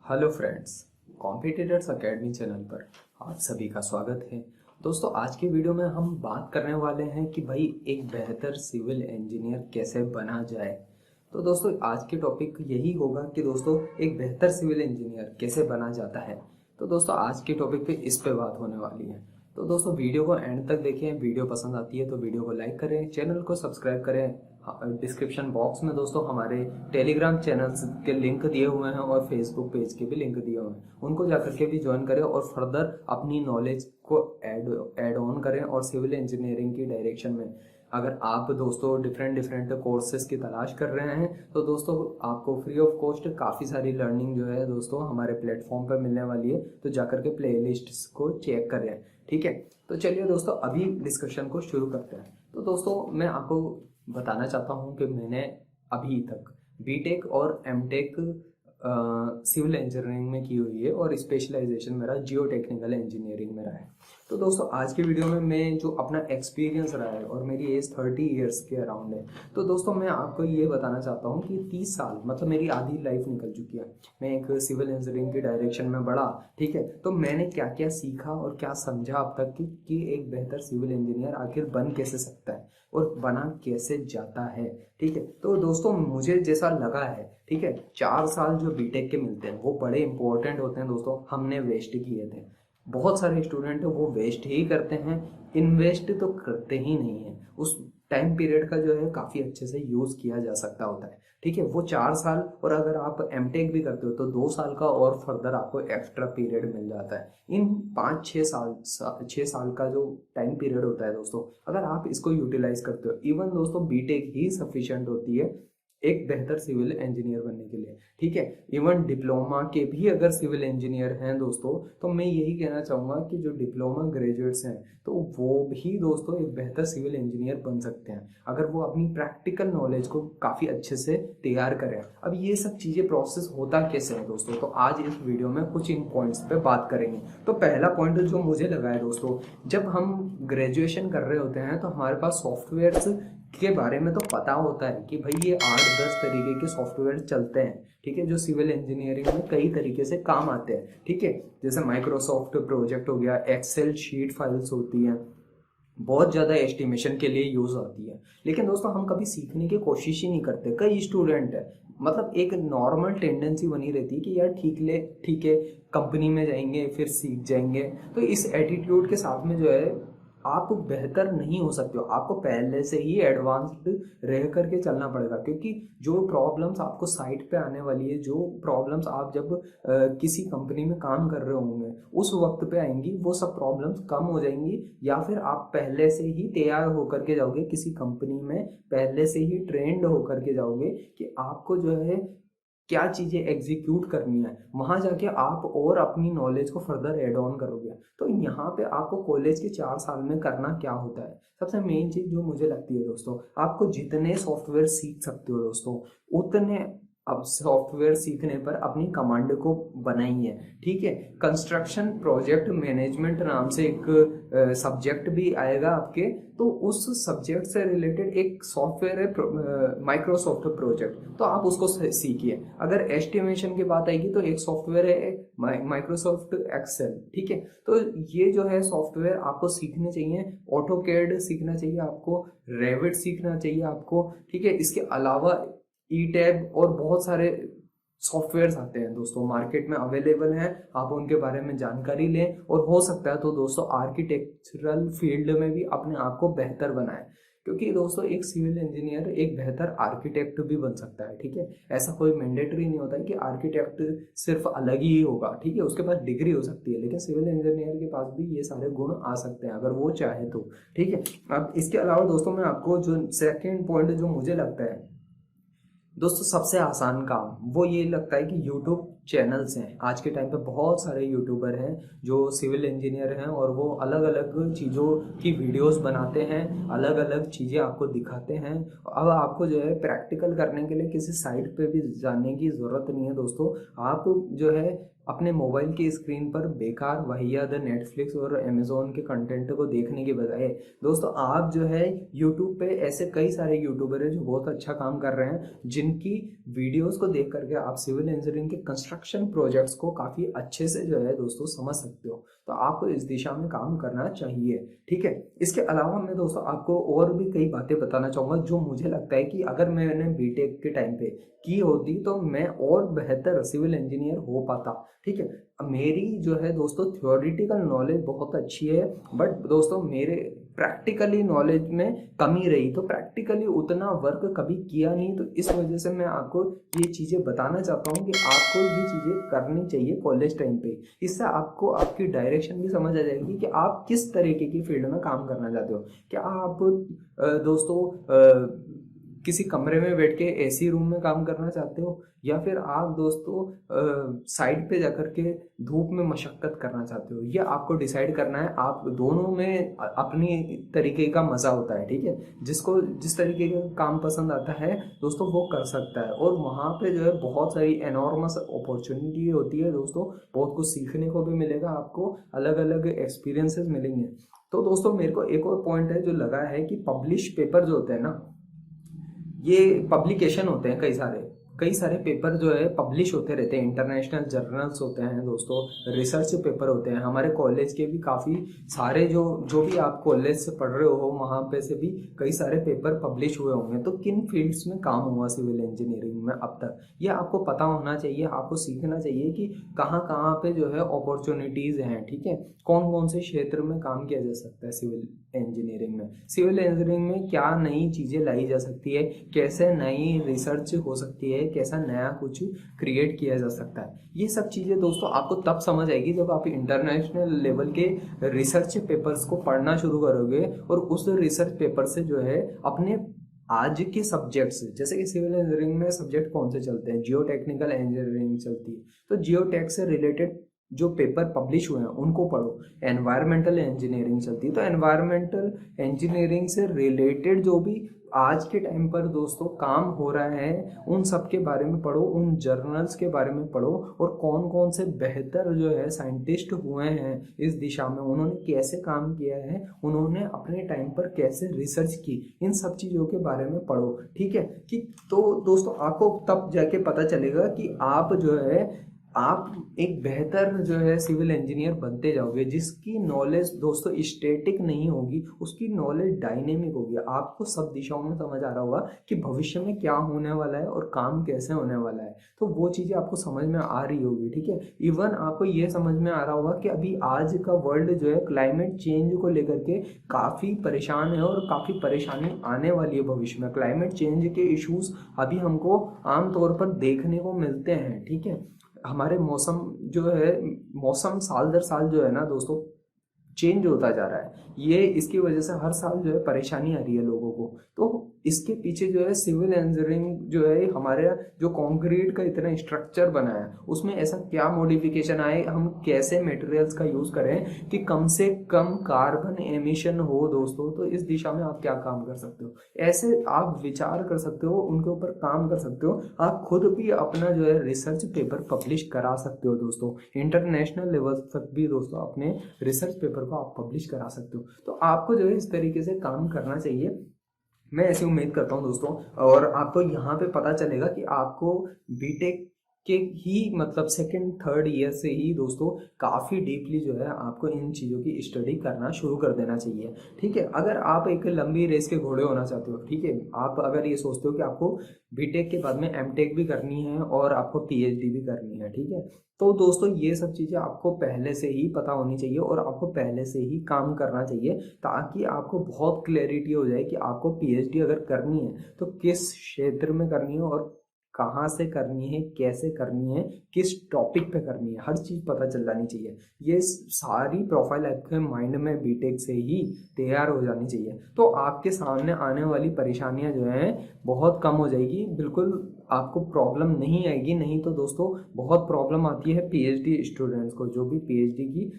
Hello friends, competitors academy channel पर आप सभी का स्वागत है। दोस्तों, आज की वीडियो में हम बात करने वाले हैं कि भाई एक बेहतर सिविल इंजीनियर कैसे बना जाए। तो दोस्तों, आज के टॉपिक यही होगा कि दोस्तों एक बेहतर सिविल इंजीनियर कैसे बना जाता है। तो दोस्तों, आज के टॉपिक पे इस पे बात होने वाली है। तो दोस्तों, वीडियो को एंड तक देखें। वीडियो पसंद आती है तो वीडियो को लाइक करें, चैनल को सब्सक्राइब करें। डिस्क्रिप्शन बॉक्स में दोस्तों हमारे टेलीग्राम चैनल्स के लिंक दिए हुए हैं और फेसबुक पेज के भी लिंक दिए हुए हैं, उनको जाकर के भी ज्वाइन करें और फर्दर अपनी नॉलेज को ऐड ऑन करें। और सिविल इंजीनियरिंग की डायरेक्शन में अगर आप दोस्तों डिफरेंट कोर्सेज की तलाश कर रहे हैं तो दोस्तों आपको फ्री ऑफ कॉस्ट काफ़ी सारी लर्निंग जो है दोस्तों हमारे प्लेटफॉर्म पर मिलने वाली है। तो जाकर के प्ले लिस्ट को चेक करें, ठीक है। तो चलिए दोस्तों, अभी डिस्कशन को शुरू करते हैं। तो दोस्तों, मैं आपको बताना चाहता हूं कि मैंने अभी तक बीटेक और एमटेक सिविल इंजीनियरिंग में की हुई है और स्पेशलाइजेशन मेरा जियो टेक्निकल इंजीनियरिंग में रहा है। तो दोस्तों, आज की वीडियो में मैं जो अपना एक्सपीरियंस रहा है और मेरी एज 30 ईयर्स के अराउंड है, तो दोस्तों मैं आपको ये बताना चाहता हूँ कि 30 साल मतलब मेरी आधी लाइफ निकल चुकी है। मैं एक सिविल इंजीनियरिंग की डायरेक्शन में बढ़ा, ठीक है। तो मैंने क्या क्या सीखा और क्या समझा अब तक कि एक बेहतर सिविल इंजीनियर आखिर बन कैसे सकता है और बना कैसे जाता है, ठीक है। तो दोस्तों, मुझे जैसा लगा है, ठीक है, 4 साल जो बीटेक के मिलते हैं वो बड़े इंपॉर्टेंट होते हैं दोस्तों। हमने वेस्ट किए थे, बहुत सारे स्टूडेंट हैं वो वेस्ट ही करते हैं, इन्वेस्ट तो करते ही नहीं है। उस टाइम पीरियड का जो है काफ़ी अच्छे से यूज़ किया जा सकता होता है, ठीक है। वो 4 साल, और अगर आप एमटेक भी करते हो तो 2 साल का और फर्दर आपको एक्स्ट्रा पीरियड मिल जाता है। इन 6 साल का जो टाइम पीरियड होता है दोस्तों, अगर आप इसको यूटिलाइज करते हो, इवन दोस्तों बीटेक ही सफिशिएंट होती है एक बेहतर सिविल इंजीनियर बनने के लिए, ठीक है। इवन डिप्लोमा के भी अगर सिविल इंजीनियर हैं दोस्तों, तो मैं यही कहना चाहूँगा कि जो डिप्लोमा ग्रेजुएट्स हैं तो वो भी दोस्तों एक बेहतर सिविल इंजीनियर बन सकते हैं अगर वो अपनी प्रैक्टिकल नॉलेज को काफ़ी अच्छे से तैयार करें। अब ये सब चीज़ें प्रोसेस होता कैसे है दोस्तों, तो आज इस वीडियो में कुछ इन पॉइंट्स पे बात करेंगे। तो पहला पॉइंट जो मुझे लगा है दोस्तों, जब हम ग्रेजुएशन कर रहे होते हैं तो हमारे पास सॉफ्टवेयर्स के बारे में तो पता होता है कि भाई ये 8-10 तरीके के सॉफ्टवेयर चलते हैं, ठीक है, जो सिविल इंजीनियरिंग में कई तरीके से काम आते हैं, ठीक है। जैसे माइक्रोसॉफ्ट प्रोजेक्ट हो गया, एक्सेल शीट फाइल्स होती हैं, बहुत ज़्यादा एस्टिमेशन के लिए यूज़ होती है। लेकिन दोस्तों हम कभी सीखने की कोशिश ही नहीं करते। कई स्टूडेंट है, मतलब एक नॉर्मल टेंडेंसी बनी रहती है कि यार ठीक है, कंपनी में जाएंगे फिर सीख जाएंगे। तो इस एटीट्यूड के साथ में जो है आप बेहतर नहीं हो सकते हो। आपको पहले से ही एडवांस्ड रह करके चलना पड़ेगा, क्योंकि जो प्रॉब्लम्स आपको साइट पे आने वाली है, जो प्रॉब्लम्स आप जब किसी कंपनी में काम कर रहे होंगे उस वक्त पे आएंगी, वो सब प्रॉब्लम्स कम हो जाएंगी। या फिर आप पहले से ही तैयार होकर के जाओगे, किसी कंपनी में पहले से ही ट्रेंड होकर के जाओगे कि आपको जो है क्या चीज़ें एग्जीक्यूट करनी है, वहाँ जाके आप और अपनी नॉलेज को फर्दर एड ऑन करोगे। तो यहाँ पे आपको कॉलेज के 4 साल में करना क्या होता है, सबसे मेन चीज़ जो मुझे लगती है दोस्तों, आपको जितने सॉफ्टवेयर सीख सकते हो दोस्तों उतने अब सॉफ्टवेयर सीखने पर अपनी कमांड को बनाइए, ठीक है। कंस्ट्रक्शन प्रोजेक्ट मैनेजमेंट नाम से एक सब्जेक्ट भी आएगा आपके, तो उस सब्जेक्ट से रिलेटेड एक सॉफ्टवेयर है माइक्रोसॉफ्ट प्रोजेक्ट, तो आप उसको सीखिए। अगर एस्टिमेशन की बात आएगी तो एक सॉफ्टवेयर है माइक्रोसॉफ्ट एक्सेल, ठीक है। तो ये जो है सॉफ्टवेयर आपको सीखने चाहिए। ऑटोकैड सीखना चाहिए आपको, रेविट सीखना चाहिए आपको, ठीक है। इसके अलावा ई टैब और बहुत सारे सॉफ्टवेयर्स आते हैं दोस्तों, मार्केट में अवेलेबल हैं, आप उनके बारे में जानकारी लें और हो सकता है तो दोस्तों आर्किटेक्चरल फील्ड में भी अपने आप को बेहतर बनाएं। क्योंकि दोस्तों एक सिविल इंजीनियर एक बेहतर आर्किटेक्ट भी बन सकता है, ठीक है। ऐसा कोई मैंडेटरी नहीं होता है कि आर्किटेक्ट सिर्फ अलग ही होगा, ठीक है, उसके पास डिग्री हो सकती है, लेकिन सिविल इंजीनियर के पास भी ये सारे गुण आ सकते हैं अगर वो चाहे तो, ठीक है। अब इसके अलावा दोस्तों मैं आपको जो सेकेंड पॉइंट जो मुझे लगता है दोस्तों सबसे आसान काम, वो ये लगता है कि यूट्यूब चैनल्स हैं। आज के टाइम पे बहुत सारे यूट्यूबर हैं जो सिविल इंजीनियर हैं और वो अलग अलग चीज़ों की वीडियोस बनाते हैं, अलग अलग चीज़ें आपको दिखाते हैं। अब आपको जो है प्रैक्टिकल करने के लिए किसी साइट पे भी जाने की ज़रूरत नहीं है दोस्तों। आप जो है अपने मोबाइल की स्क्रीन पर बेकार वाहियात नेटफ्लिक्स और अमेजोन के कंटेंट को देखने के बजाय दोस्तों आप जो है यूट्यूब पे ऐसे कई सारे यूट्यूबर हैं जो बहुत अच्छा काम कर रहे हैं, जिनकी वीडियोस को देख करके आप सिविल इंजीनियरिंग के कंस्ट्रक्शन प्रोजेक्ट्स को काफ़ी अच्छे से जो है दोस्तों समझ सकते हो। तो आपको इस दिशा में काम करना चाहिए, ठीक है। इसके अलावा मैं दोस्तों आपको और भी कई बातें बताना चाहूँगा जो मुझे लगता है कि अगर मैंने बीटेक के टाइम पे की होती तो मैं और बेहतर सिविल इंजीनियर हो पाता, ठीक है। मेरी जो है दोस्तों थ्योरेटिकल नॉलेज बहुत अच्छी है, बट दोस्तों मेरे प्रैक्टिकली नॉलेज में कमी रही, तो प्रैक्टिकली उतना वर्क कभी किया नहीं। तो इस वजह से मैं आपको ये चीज़ें बताना चाहता हूँ कि आपको ये चीज़ें करनी चाहिए कॉलेज टाइम पे। इससे आपको आपकी डायरेक्शन भी समझ आ जाएगी कि आप किस तरीके की फील्ड में काम करना चाहते हो। क्या आप दोस्तों किसी कमरे में बैठ के एसी रूम में काम करना चाहते हो, या फिर आप दोस्तों साइड पे जाकर के धूप में मशक्कत करना चाहते हो, ये आपको डिसाइड करना है। आप दोनों में अपनी तरीके का मज़ा होता है, ठीक है। जिसको जिस तरीके का काम पसंद आता है दोस्तों वो कर सकता है, और वहाँ पे जो है बहुत सारी एनॉर्मस अपॉर्चुनिटी होती है दोस्तों, बहुत कुछ सीखने को भी मिलेगा, आपको अलग अलग एक्सपीरियंसेस मिलेंगे। तो दोस्तों मेरे को एक और पॉइंट है जो लगा है कि पब्लिश पेपर जो होते हैं ना, ये पब्लिकेशन होते हैं, कई सारे पेपर जो है पब्लिश होते रहते हैं, इंटरनेशनल जर्नल्स होते हैं दोस्तों, रिसर्च पेपर होते हैं। हमारे कॉलेज के भी काफ़ी सारे जो जो भी आप कॉलेज से पढ़ रहे हो वहाँ पे से भी कई सारे पेपर पब्लिश हुए होंगे। तो किन फील्ड्स में काम हुआ सिविल इंजीनियरिंग में अब तक, ये आपको पता होना चाहिए, आपको सीखना चाहिए कि कहाँ कहाँ पे जो है अपॉर्चुनिटीज़ हैं, ठीक है। कौन कौन से क्षेत्र में काम किया जा सकता है सिविल इंजीनियरिंग में, सिविल इंजीनियरिंग में क्या नई चीज़ें लाई जा सकती है, कैसे नई रिसर्च हो सकती है, कैसा नया कुछ क्रिएट किया जा सकता है। ये सब चीज़ें दोस्तों आपको तब समझ आएगी जब आप इंटरनेशनल लेवल के रिसर्च पेपर्स को पढ़ना शुरू करोगे, और उस रिसर्च पेपर से जो है अपने आज के सब्जेक्ट्स, जैसे कि सिविल इंजीनियरिंग में सब्जेक्ट कौन से चलते हैं, जियो टेक्निकल इंजीनियरिंग चलती है, तो जियो टेक से रिलेटेड जो पेपर पब्लिश हुए हैं उनको पढ़ो। एनवायरमेंटल इंजीनियरिंग चलती है, तो एनवायरमेंटल इंजीनियरिंग से रिलेटेड जो भी आज के टाइम पर दोस्तों काम हो रहा है उन सब के बारे में पढ़ो, उन जर्नल्स के बारे में पढ़ो, और कौन कौन से बेहतर जो है साइंटिस्ट हुए हैं इस दिशा में, उन्होंने कैसे काम किया है, उन्होंने अपने टाइम पर कैसे रिसर्च की, इन सब चीज़ों के बारे में पढ़ो, ठीक है। कि तो दोस्तों आपको तब जाके पता चलेगा कि आप जो है आप एक बेहतर जो है सिविल इंजीनियर बनते जाओगे, जिसकी नॉलेज दोस्तों स्टैटिक नहीं होगी, उसकी नॉलेज डायनेमिक होगी। आपको सब दिशाओं में समझ आ रहा होगा कि भविष्य में क्या होने वाला है और काम कैसे होने वाला है, तो वो चीज़ें आपको समझ में आ रही होगी, ठीक है। इवन आपको ये समझ में आ रहा होगा कि अभी आज का वर्ल्ड जो है क्लाइमेट चेंज को लेकर के काफ़ी परेशान है, और काफ़ी परेशानी आने वाली है भविष्य में। क्लाइमेट चेंज के इश्यूज अभी हमको आमतौर पर देखने को मिलते हैं, ठीक है। हमारे मौसम जो है, मौसम साल दर साल जो है ना दोस्तों चेंज होता जा रहा है, ये इसकी वजह से हर साल जो है परेशानी आ रही है लोगों को। तो इसके पीछे जो है सिविल इंजीनियरिंग जो है, हमारे जो कंक्रीट का इतना स्ट्रक्चर बना है उसमें ऐसा क्या मॉडिफिकेशन आए, हम कैसे मटेरियल्स का यूज करें कि कम से कम कार्बन एमिशन हो दोस्तों, तो इस दिशा में आप क्या काम कर सकते हो, ऐसे आप विचार कर सकते हो, उनके ऊपर काम कर सकते हो। आप खुद भी अपना जो है रिसर्च पेपर पब्लिश करा सकते हो दोस्तों, इंटरनेशनल लेवल तक भी दोस्तों अपने रिसर्च पेपर को आप पब्लिश करा सकते हो। तो आपको जो है इस तरीके से काम करना चाहिए, मैं ऐसी उम्मीद करता हूँ दोस्तों। और आपको यहाँ पे पता चलेगा कि आपको बीटेक के ही मतलब सेकंड थर्ड ईयर से ही दोस्तों काफ़ी डीपली जो है आपको इन चीज़ों की स्टडी करना शुरू कर देना चाहिए, ठीक है। अगर आप एक लंबी रेस के घोड़े होना चाहते हो, ठीक है, आप अगर ये सोचते हो कि आपको बीटेक के बाद में एमटेक भी करनी है और आपको पीएचडी भी करनी है, ठीक है, तो दोस्तों ये सब चीज़ें आपको पहले से ही पता होनी चाहिए और आपको पहले से ही काम करना चाहिए, ताकि आपको बहुत क्लैरिटी हो जाए कि आपको पीएचडी अगर करनी है तो किस क्षेत्र में करनी है, और कहाँ से करनी है, कैसे करनी है, किस टॉपिक पे करनी है, हर चीज़ पता चल जानी चाहिए। ये सारी प्रोफाइल आपके माइंड में बीटेक से ही तैयार हो जानी चाहिए, तो आपके सामने आने वाली परेशानियां जो हैं बहुत कम हो जाएगी, बिल्कुल आपको प्रॉब्लम नहीं आएगी। नहीं तो दोस्तों बहुत प्रॉब्लम आती है पीएचडी स्टूडेंट्स को, जो भी पीएचडी की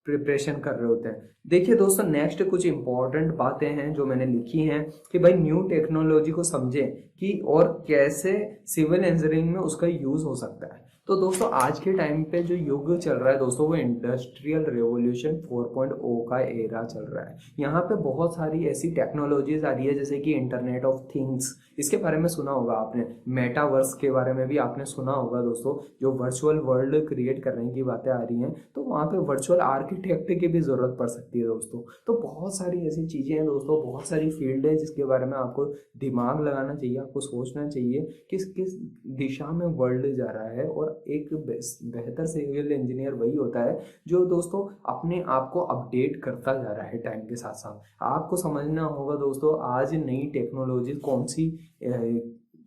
प्रिपरेशन कर रहे होते हैं। देखिए दोस्तों, नेक्स्ट कुछ इंपॉर्टेंट बातें हैं जो मैंने लिखी हैं कि भाई न्यू टेक्नोलॉजी को समझें कि और कैसे सिविल इंजीनियरिंग में उसका यूज हो सकता है। तो दोस्तों आज के टाइम पे जो युग चल रहा है दोस्तों, वो इंडस्ट्रियल रेवोल्यूशन 4.0 का एरा चल रहा है। यहाँ पे बहुत सारी ऐसी टेक्नोलॉजीज आ रही है जैसे कि इंटरनेट ऑफ थिंग्स, इसके बारे में सुना होगा आपने। मेटावर्स के बारे में भी आपने सुना होगा दोस्तों, जो वर्चुअल वर्ल्ड क्रिएट करने की बातें आ रही हैं, तो वहाँ पे वर्चुअल आर्किटेक्ट की भी जरूरत पड़ सकती है दोस्तों। तो बहुत सारी ऐसी चीजें हैं दोस्तों, बहुत सारी फील्ड है जिसके बारे में आपको दिमाग लगाना चाहिए, आपको सोचना चाहिए किस किस दिशा में वर्ल्ड जा रहा है। और एक बेहतर सिविल इंजीनियर वही होता है जो दोस्तों अपने आप को अपडेट करता जा रहा है टाइम के साथ साथ। आपको समझना होगा दोस्तों, आज नई टेक्नोलॉजी कौन सी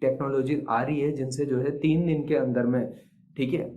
टेक्नोलॉजी आ रही है जिनसे जो है 3 दिन के अंदर में, ठीक है,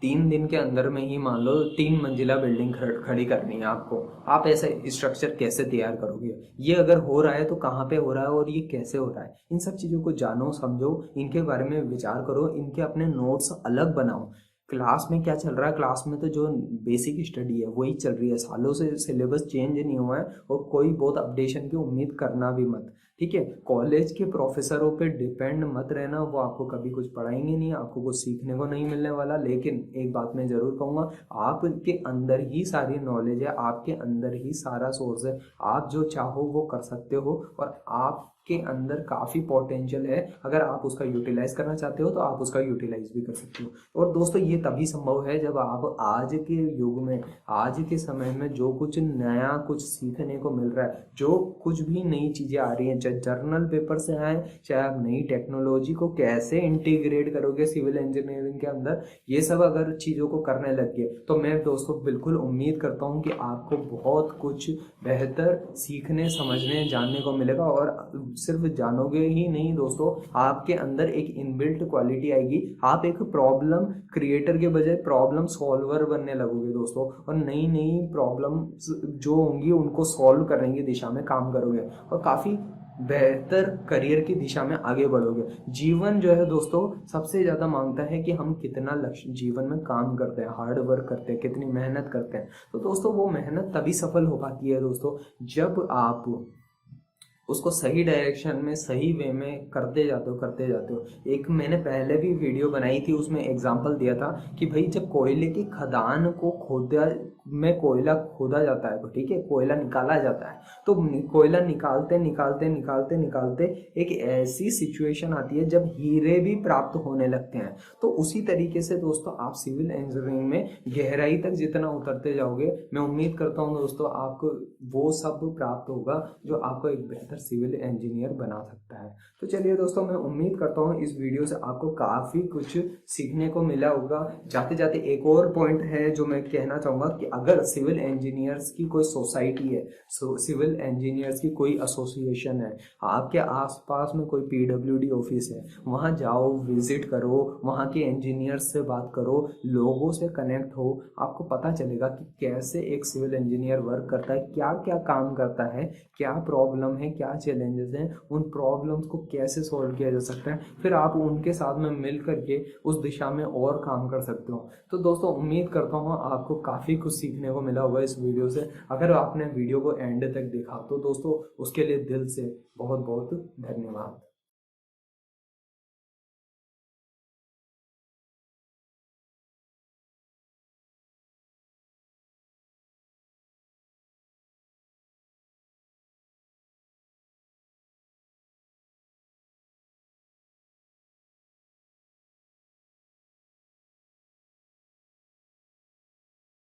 3 दिन के अंदर में ही मान लो 3 मंजिला बिल्डिंग खड़ी करनी है आपको। आप ऐसा स्ट्रक्चर कैसे तैयार करोगे? ये अगर हो रहा है तो कहाँ पे हो रहा है और ये कैसे हो रहा है? इन सब चीज़ों को जानो, समझो, इनके बारे में विचार करो, इनके अपने नोट्स अलग बनाओ। क्लास में क्या चल रहा है? क्लास में तो जो बेसिक स्टडी है वही चल रही है, सालों से सिलेबस चेंज नहीं हुआ है और कोई बहुत अपडेशन की उम्मीद करना भी मत, ठीक है। कॉलेज के प्रोफेसरों पे डिपेंड मत रहना, वो आपको कभी कुछ पढ़ाएंगे नहीं, आपको कुछ सीखने को नहीं मिलने वाला। लेकिन एक बात मैं जरूर कहूँगा, आपके अंदर ही सारी नॉलेज है, आपके अंदर ही सारा सोर्स है। आप जो चाहो वो कर सकते हो और आप के अंदर काफ़ी पोटेंशियल है। अगर आप उसका यूटिलाइज करना चाहते हो तो आप उसका यूटिलाइज भी कर सकते हो। और दोस्तों ये तभी संभव है जब आप आज के युग में, आज के समय में जो कुछ नया कुछ सीखने को मिल रहा है, जो कुछ भी नई चीज़ें आ रही हैं, चाहे जर्नल पेपर से आए, चाहे आप नई टेक्नोलॉजी को कैसे इंटीग्रेट करोगे सिविल इंजीनियरिंग के अंदर, ये सब अगर चीज़ों को करने लग गए तो मैं दोस्तों बिल्कुल उम्मीद करता हूँ कि आपको बहुत कुछ बेहतर सीखने, समझने, जानने को मिलेगा। और सिर्फ जानोगे ही नहीं दोस्तों, आपके अंदर एक इनबिल्ट क्वालिटी आएगी। आप एक प्रॉब्लम क्रिएटर के बजाय प्रॉब्लम सॉल्वर बनने लगोगे दोस्तों, और नई नई प्रॉब्लम जो होंगी उनको सॉल्व करने की दिशा में काम करोगे और काफ़ी बेहतर करियर की दिशा में आगे बढ़ोगे। जीवन जो है दोस्तों सबसे ज़्यादा मांगता है कि हम कितना लक्ष्य जीवन में काम करते हैं, हार्ड वर्क करते हैं, कितनी मेहनत करते हैं। तो दोस्तों वो मेहनत तभी सफल हो पाती है दोस्तों जब आप उसको सही डायरेक्शन में, सही वे में करते जाते हो। एक मैंने पहले भी वीडियो बनाई थी, उसमें एग्जांपल दिया था कि भाई जब कोयले की खदान को कोयला खोदा जाता है, ठीक है, कोयला निकाला जाता है, तो कोयला निकालते एक ऐसी सिचुएशन आती है जब हीरे भी प्राप्त होने लगते हैं। तो उसी तरीके से दोस्तों आप सिविल इंजीनियरिंग में गहराई तक जितना उतरते जाओगे, मैं उम्मीद करता हूँ दोस्तों आपको वो सब प्राप्त होगा जो आपको एक बेहतर सिविल इंजीनियर बना सकता है। तो चलिए दोस्तों, मैं उम्मीद करता हूँ इस वीडियो से आपको काफ़ी कुछ सीखने को मिला होगा। जाते जाते एक और पॉइंट है जो मैं कहना चाहूँगा कि अगर सिविल इंजीनियर्स की कोई सोसाइटी है, सिविल इंजीनियर्स की कोई एसोसिएशन है, आपके आसपास में कोई पीडब्ल्यूडी ऑफिस है, वहाँ जाओ, विजिट करो, वहाँ के इंजीनियर्स से बात करो, लोगों से कनेक्ट हो, आपको पता चलेगा कि कैसे एक सिविल इंजीनियर वर्क करता है, क्या क्या काम करता है, क्या प्रॉब्लम है, क्या चैलेंजेस हैं, उन प्रॉब्लम्स को कैसे सॉल्व किया जा सकता है। फिर आप उनके साथ में मिल करके उस दिशा में और काम कर सकते हो। तो दोस्तों उम्मीद करता हूँ आपको काफ़ी कुछ सीखने को मिला होगा इस वीडियो से। अगर आपने वीडियो को एंड तक देखा तो दोस्तों उसके लिए दिल से बहुत बहुत धन्यवाद।